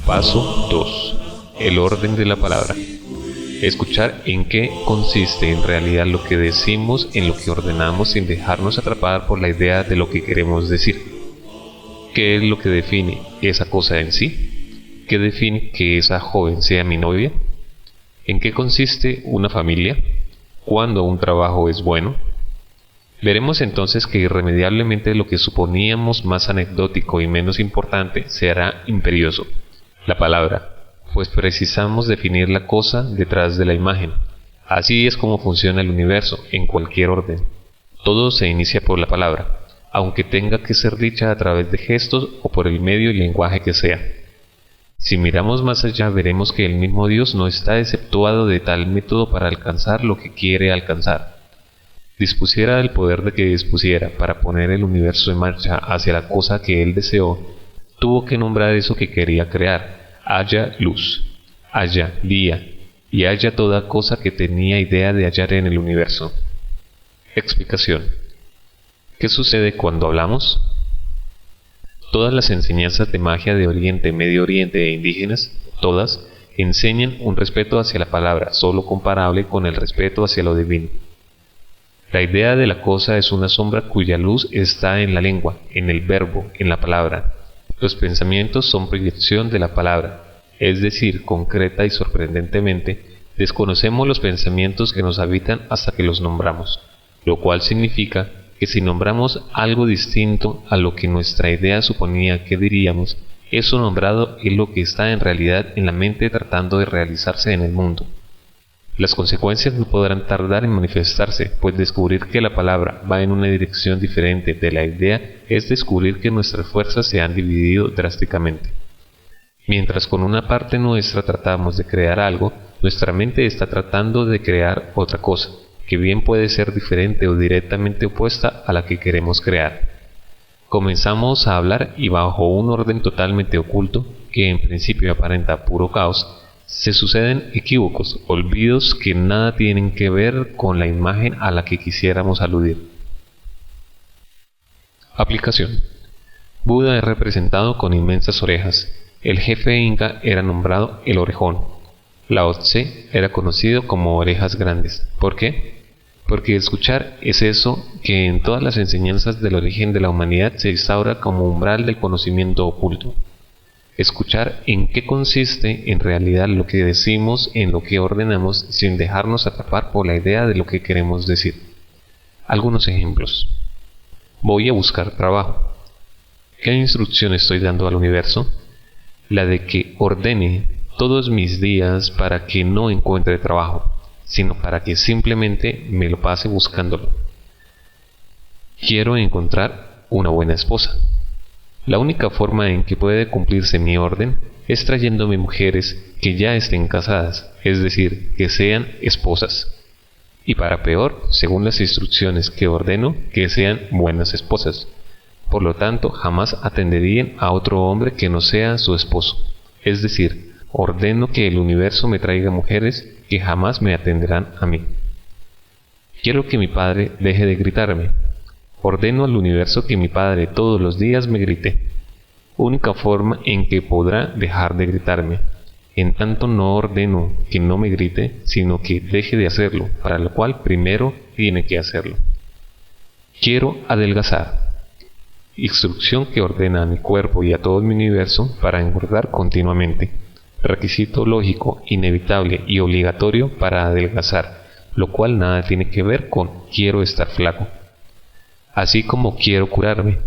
Paso 2. El orden de la palabra. Escuchar en qué consiste en realidad lo que decimos, en lo que ordenamos, sin dejarnos atrapar por la idea de lo que queremos decir. ¿Qué es lo que define esa cosa en sí? ¿Qué define que esa joven sea mi novia? ¿En qué consiste una familia? ¿Cuándo un trabajo es bueno? Veremos entonces que irremediablemente lo que suponíamos más anecdótico y menos importante se hará imperioso: la palabra, pues precisamos definir la cosa detrás de la imagen. Así es como funciona el universo, en cualquier orden. Todo se inicia por la palabra, aunque tenga que ser dicha a través de gestos o por el medio y lenguaje que sea. Si miramos más allá, veremos que el mismo Dios no está exceptuado de tal método para alcanzar lo que quiere alcanzar. Dispusiera el poder de que dispusiera para poner el universo en marcha hacia la cosa que él deseó, tuvo que nombrar eso que quería crear: haya luz, haya día, y haya toda cosa que tenía idea de hallar en el universo. Explicación. ¿Qué sucede cuando hablamos? Todas las enseñanzas de magia de Oriente, Medio Oriente e indígenas, todas, enseñan un respeto hacia la palabra, solo comparable con el respeto hacia lo divino. La idea de la cosa es una sombra cuya luz está en la lengua, en el verbo, en la palabra. Los pensamientos son proyección de la palabra, es decir, concreta y sorprendentemente, desconocemos los pensamientos que nos habitan hasta que los nombramos, lo cual significa que si nombramos algo distinto a lo que nuestra idea suponía que diríamos, eso nombrado es lo que está en realidad en la mente tratando de realizarse en el mundo. Las consecuencias no podrán tardar en manifestarse, pues descubrir que la palabra va en una dirección diferente de la idea es descubrir que nuestras fuerzas se han dividido drásticamente. Mientras con una parte nuestra tratamos de crear algo, nuestra mente está tratando de crear otra cosa, que bien puede ser diferente o directamente opuesta a la que queremos crear. Comenzamos a hablar y bajo un orden totalmente oculto, que en principio aparenta puro caos, se suceden equívocos, olvidos que nada tienen que ver con la imagen a la que quisiéramos aludir. Aplicación. Buda es representado con inmensas orejas. El jefe inca era nombrado el orejón. Lao Tse era conocido como orejas grandes. ¿Por qué? Porque escuchar es eso que en todas las enseñanzas del origen de la humanidad se instaura como umbral del conocimiento oculto. Escuchar en qué consiste en realidad lo que decimos, en lo que ordenamos, sin dejarnos atrapar por la idea de lo que queremos decir. Algunos ejemplos. Voy a buscar trabajo. ¿Qué instrucción estoy dando al universo? La de que ordene todos mis días para que no encuentre trabajo, sino para que simplemente me lo pase buscándolo. Quiero encontrar una buena esposa. La única forma en que puede cumplirse mi orden es trayéndome mujeres que ya estén casadas, es decir, que sean esposas. Y para peor, según las instrucciones que ordeno, que sean buenas esposas. Por lo tanto, jamás atenderían a otro hombre que no sea su esposo. Es decir, ordeno que el universo me traiga mujeres que jamás me atenderán a mí. Quiero que mi padre deje de gritarme. Ordeno al universo que mi padre todos los días me grite. Única forma en que podrá dejar de gritarme. En tanto no ordeno que no me grite, sino que deje de hacerlo, para lo cual primero tiene que hacerlo. Quiero adelgazar. Instrucción que ordena a mi cuerpo y a todo mi universo para engordar continuamente. Requisito lógico, inevitable y obligatorio para adelgazar, lo cual nada tiene que ver con quiero estar flaco. Así como quiero curarme,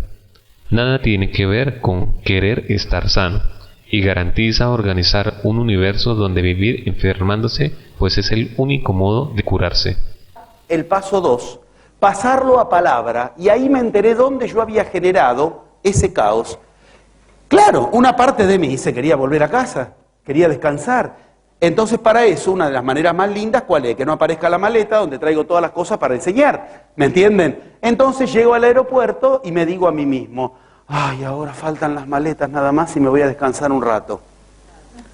nada tiene que ver con querer estar sano, y garantiza organizar un universo donde vivir enfermándose, pues es el único modo de curarse. El paso 2, pasarlo a palabra, y ahí me enteré dónde yo había generado ese caos. Claro, una parte de mí se quería volver a casa, quería descansar. Entonces, para eso, una de las maneras más lindas, ¿cuál es? Que no aparezca la maleta donde traigo todas las cosas para enseñar. ¿Me entienden? Entonces llego al aeropuerto y me digo a mí mismo, ay, ahora faltan las maletas nada más y me voy a descansar un rato.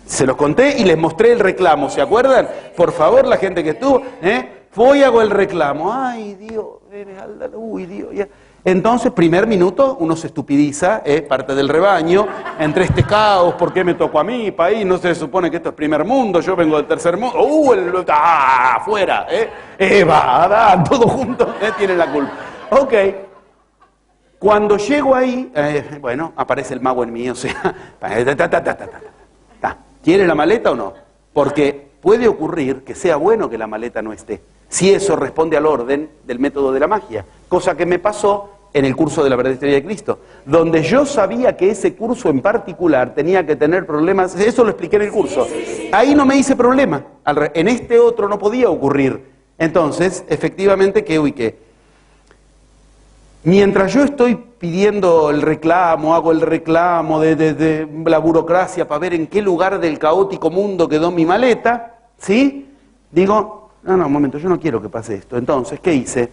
Se los conté y les mostré el reclamo, ¿se acuerdan? Por favor, la gente que estuvo, voy y hago el reclamo. Ay, Dios, uy, Dios, ya. Entonces, primer minuto, uno se estupidiza, es parte del rebaño, entre este caos, ¿por qué me tocó a mí, país? No se supone que esto es primer mundo, yo vengo del tercer mundo, afuera, Eva, Adán, todos juntos, tienen la culpa. Ok, cuando llego ahí, bueno, aparece el mago en mí, o sea, ¿quiere la maleta o no? Porque puede ocurrir que sea bueno que la maleta no esté, si eso responde al orden del método de la magia, cosa que me pasó en el curso de la verdadera historia de Cristo, donde yo sabía que ese curso en particular tenía que tener problemas, eso lo expliqué en el curso, ahí no me hice problema, en este otro no podía ocurrir. Entonces, efectivamente, ¿qué ubiqué? Mientras yo estoy pidiendo el reclamo, hago el reclamo de la burocracia para ver en qué lugar del caótico mundo quedó mi maleta, ¿sí? Digo, no, un momento, yo no quiero que pase esto. Entonces, ¿qué hice?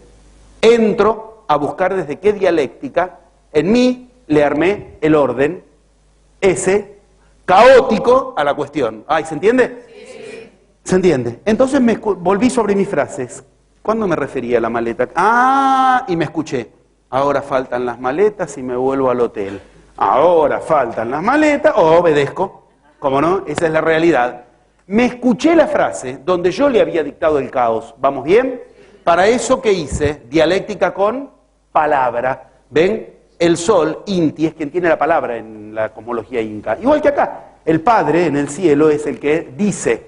Entro a buscar desde qué dialéctica, en mí le armé el orden, ese, caótico a la cuestión. Ay, ¿se entiende? Sí. ¿Se entiende? Entonces me volví sobre mis frases. ¿Cuándo me refería a la maleta? Y me escuché. Ahora faltan las maletas y me vuelvo al hotel. Ahora faltan las maletas, obedezco. ¿Cómo no? Esa es la realidad. Me escuché la frase donde yo le había dictado el caos. ¿Vamos bien? Para eso, ¿qué hice? Dialéctica con palabra. ¿Ven? El sol, Inti, es quien tiene la palabra en la cosmología inca. Igual que acá. El Padre en el cielo es el que dice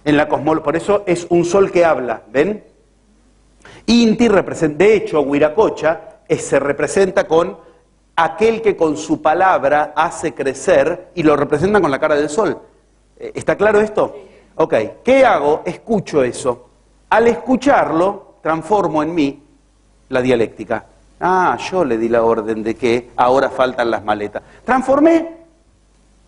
en la cosmología. Por eso es un sol que habla. ¿Ven? Inti representa, de hecho, Huiracocha se representa con aquel que con su palabra hace crecer y lo representa con la cara del sol. ¿Está claro esto? Ok, ¿qué hago? Escucho eso. Al escucharlo, transformo en mí la dialéctica. Yo le di la orden de que ahora faltan las maletas. Transformé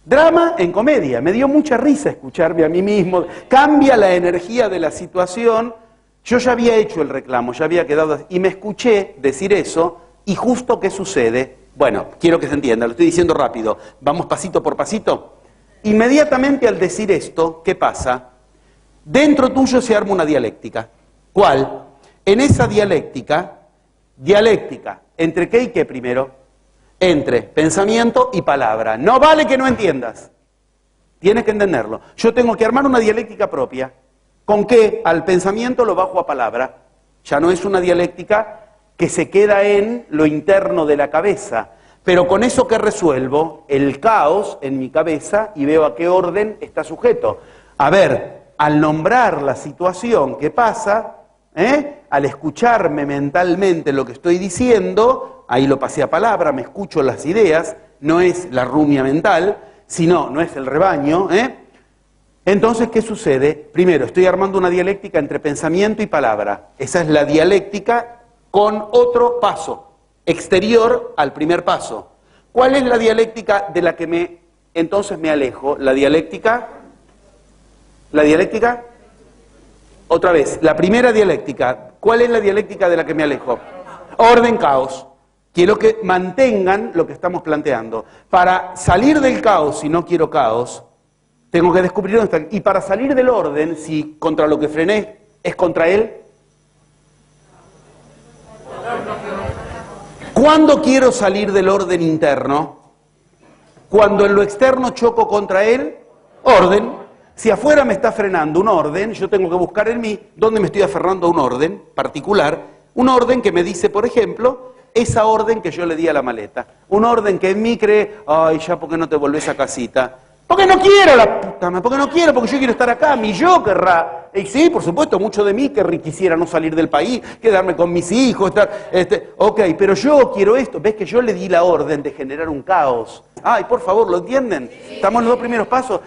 drama en comedia. Me dio mucha risa escucharme a mí mismo. Cambia la energía de la situación. Yo ya había hecho el reclamo, ya había quedado... Y me escuché decir eso, y justo ¿qué sucede? Bueno, quiero que se entienda, lo estoy diciendo rápido. Vamos pasito por pasito. Inmediatamente al decir esto, ¿qué pasa? Dentro tuyo se arma una dialéctica. ¿Cuál? En esa dialéctica, ¿entre qué y qué primero? Entre pensamiento y palabra. No vale que no entiendas. Tienes que entenderlo. Yo tengo que armar una dialéctica propia. ¿Con qué? Al pensamiento lo bajo a palabra. Ya no es una dialéctica que se queda en lo interno de la cabeza. Pero con eso que resuelvo, el caos en mi cabeza y veo a qué orden está sujeto. A ver, al nombrar la situación que pasa, al escucharme mentalmente lo que estoy diciendo, ahí lo pasé a palabra, me escucho las ideas, no es la rumia mental, sino, no es el rebaño, Entonces, ¿qué sucede? Primero, estoy armando una dialéctica entre pensamiento y palabra. Esa es la dialéctica con otro paso, exterior al primer paso. ¿Cuál es la dialéctica de la que entonces me alejo? La dialéctica, otra vez, la primera dialéctica. ¿Cuál es la dialéctica de la que me alejo? Orden, caos. Quiero que mantengan lo que estamos planteando. Para salir del caos, si no quiero caos, tengo que descubrir dónde está. Y para salir del orden, si contra lo que frené es contra él. ¿Cuándo quiero salir del orden interno? Cuando en lo externo choco contra él, orden. Si afuera me está frenando un orden, yo tengo que buscar en mí dónde me estoy aferrando a un orden particular. Un orden que me dice, por ejemplo, esa orden que yo le di a la maleta. Un orden que en mí cree, ay, ya, ¿por qué no te volvés a casita? Porque no quiero, porque yo quiero estar acá, mi yo querrá. Y sí, por supuesto, mucho de mí quisiera no salir del país, quedarme con mis hijos, ok, pero yo quiero esto. ¿Ves que yo le di la orden de generar un caos? Ay, por favor, ¿lo entienden? Estamos en los dos primeros pasos.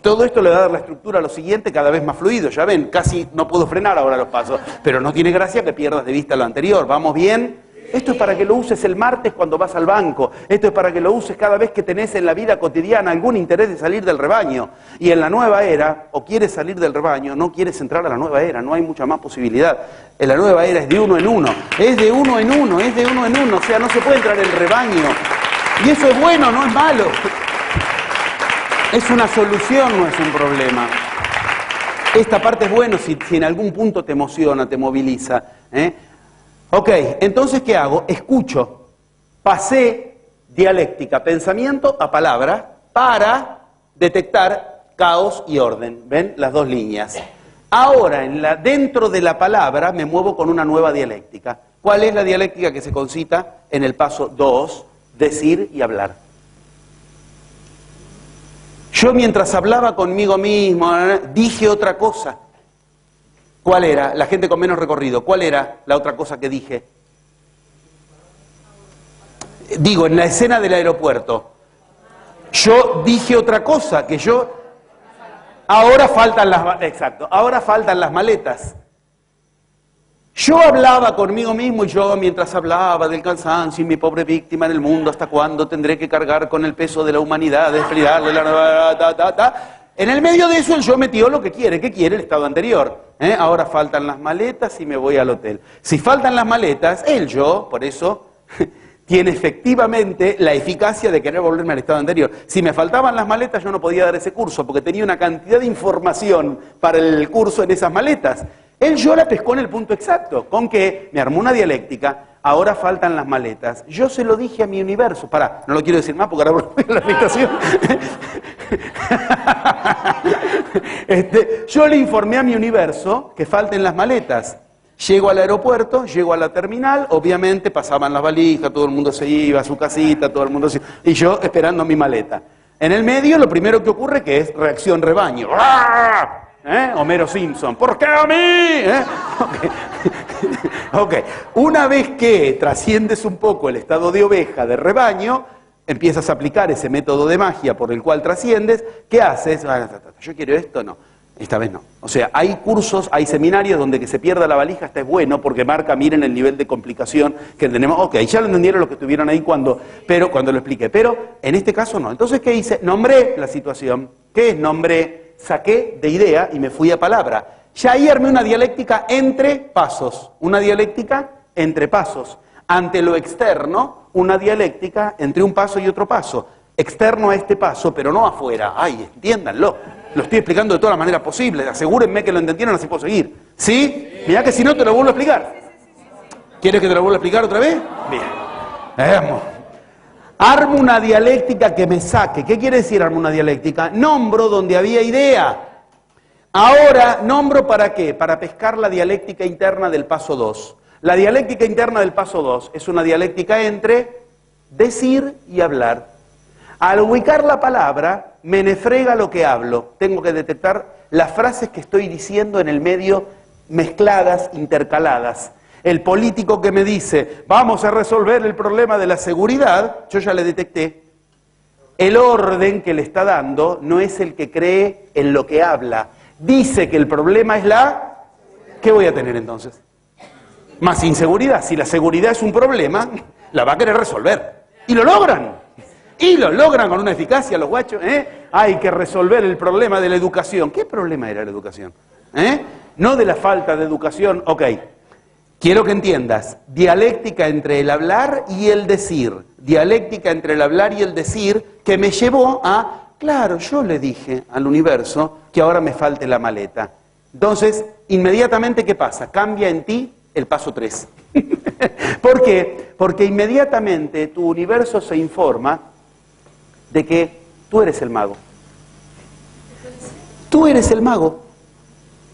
Todo esto le va a dar la estructura a lo siguiente cada vez más fluido. Ya ven, casi no puedo frenar ahora los pasos, pero no tiene gracia que pierdas de vista lo anterior. ¿Vamos bien? Esto es para que lo uses el martes cuando vas al banco. Esto es para que lo uses cada vez que tenés en la vida cotidiana algún interés de salir del rebaño. Y en la nueva era, o quieres salir del rebaño, no quieres entrar a la nueva era, no hay mucha más posibilidad. En la nueva era es de uno en uno, es de uno en uno, es de uno en uno. O sea, no se puede entrar en el rebaño. Y eso es bueno, no es malo. Es una solución, no es un problema. Esta parte es bueno si en algún punto te emociona, te moviliza, Ok, entonces, ¿qué hago? Escucho. pasé dialéctica, pensamiento a palabra para detectar caos y orden. ¿Ven? Las dos líneas. Ahora, dentro de la palabra me muevo con una nueva dialéctica. ¿Cuál es la dialéctica que se concita en el paso 2? Decir y hablar. Yo mientras hablaba conmigo mismo, dije otra cosa. ¿Cuál era? La gente con menos recorrido. ¿Cuál era la otra cosa que dije? Digo, en la escena del aeropuerto. Yo dije otra cosa, que yo... Ahora faltan las... Exacto, ahora faltan las maletas. Yo hablaba conmigo mismo y yo mientras hablaba del cansancio y mi pobre víctima en el mundo, ¿hasta cuándo tendré que cargar con el peso de la humanidad, desfriarle la... En el medio de eso el yo metió lo que quiere. ¿Qué quiere? El estado anterior. Ahora faltan las maletas y me voy al hotel. Si faltan las maletas, el yo, por eso, tiene efectivamente la eficacia de querer volverme al estado anterior. Si me faltaban las maletas, yo no podía dar ese curso, porque tenía una cantidad de información para el curso en esas maletas. El yo la pescó en el punto exacto, con que me armó una dialéctica. Ahora faltan las maletas. Yo se lo dije a mi universo. Pará, no lo quiero decir más porque ahora voy a la habitación. Yo le informé a mi universo que falten las maletas. Llego al aeropuerto, llego a la terminal, obviamente pasaban las valijas, todo el mundo se iba a su casita, todo el mundo se... Y yo esperando mi maleta. En el medio lo primero que ocurre que es reacción rebaño. Homero Simpson, ¿por qué a mí? Ok. Una vez que trasciendes un poco el estado de oveja, de rebaño, empiezas a aplicar ese método de magia por el cual trasciendes. ¿Qué haces? Yo quiero esto, no. Esta vez no. O sea, hay cursos, hay seminarios donde que se pierda la valija, está es bueno porque marca, miren el nivel de complicación que tenemos. Ok, ya lo entendieron los que estuvieron ahí cuando lo expliqué. Pero en este caso no. Entonces, ¿qué hice? Nombré la situación. ¿Qué es? Nombré, saqué de idea y me fui a palabra. Ya ahí armé una dialéctica entre pasos. Una dialéctica entre pasos. Ante lo externo, una dialéctica entre un paso y otro paso. Externo a este paso, pero no afuera. Ay, entiéndanlo. Lo estoy explicando de todas las maneras posibles. Asegúrenme que lo entendieron, así puedo seguir. ¿Sí? Mirá que si no te lo vuelvo a explicar. ¿Quieres que te lo vuelva a explicar otra vez? Bien. Vamos. Armo una dialéctica que me saque. ¿Qué quiere decir armo una dialéctica? Nombro donde había idea. Ahora, ¿nombro para qué? Para pescar la dialéctica interna del paso 2. La dialéctica interna del paso 2 es una dialéctica entre decir y hablar. Al ubicar la palabra, me nefrega lo que hablo. Tengo que detectar las frases que estoy diciendo en el medio, mezcladas, intercaladas. El político que me dice, vamos a resolver el problema de la seguridad, yo ya le detecté. El orden que le está dando no es el que cree en lo que habla. Dice que el problema es la... ¿Qué voy a tener entonces? Más inseguridad. Si la seguridad es un problema, la va a querer resolver. Y lo logran. Y lo logran con una eficacia los guachos. Hay que resolver el problema de la educación. ¿Qué problema era la educación? No de la falta de educación. Ok. Quiero que entiendas. Dialéctica entre el hablar y el decir. Dialéctica entre el hablar y el decir que me llevó a... Claro, yo le dije al universo que ahora me falte la maleta. Entonces, inmediatamente, ¿qué pasa? Cambia en ti el paso 3. ¿Por qué? Porque inmediatamente tu universo se informa de que tú eres el mago. Tú eres el mago.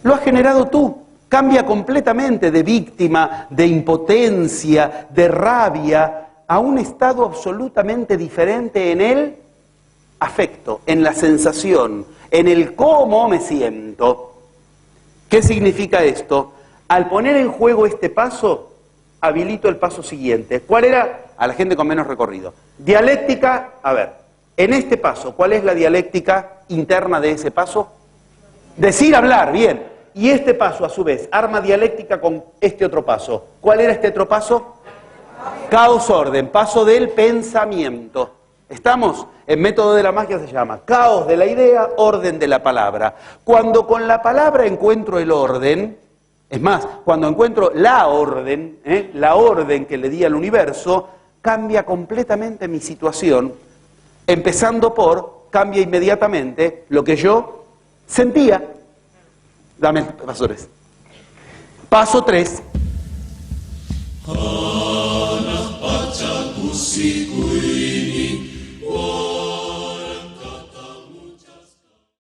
Lo has generado tú. Cambia completamente de víctima, de impotencia, de rabia, a un estado absolutamente diferente en el afecto, en la sensación, en el cómo me siento. ¿Qué significa esto? Al poner en juego este paso, habilito el paso siguiente. ¿Cuál era? A la gente con menos recorrido. Dialéctica, a ver, en este paso, ¿cuál es la dialéctica interna de ese paso? Decir, hablar, bien. Y este paso, a su vez, arma dialéctica con este otro paso. ¿Cuál era este otro paso? Caos, orden, paso del pensamiento. ¿Estamos? El método de la magia se llama caos de la idea, orden de la palabra. Cuando con la palabra encuentro el orden, es más, cuando encuentro la orden que le di al universo, cambia completamente mi situación, empezando por, cambia inmediatamente lo que yo sentía. Dame, pastores. Paso 3. si qui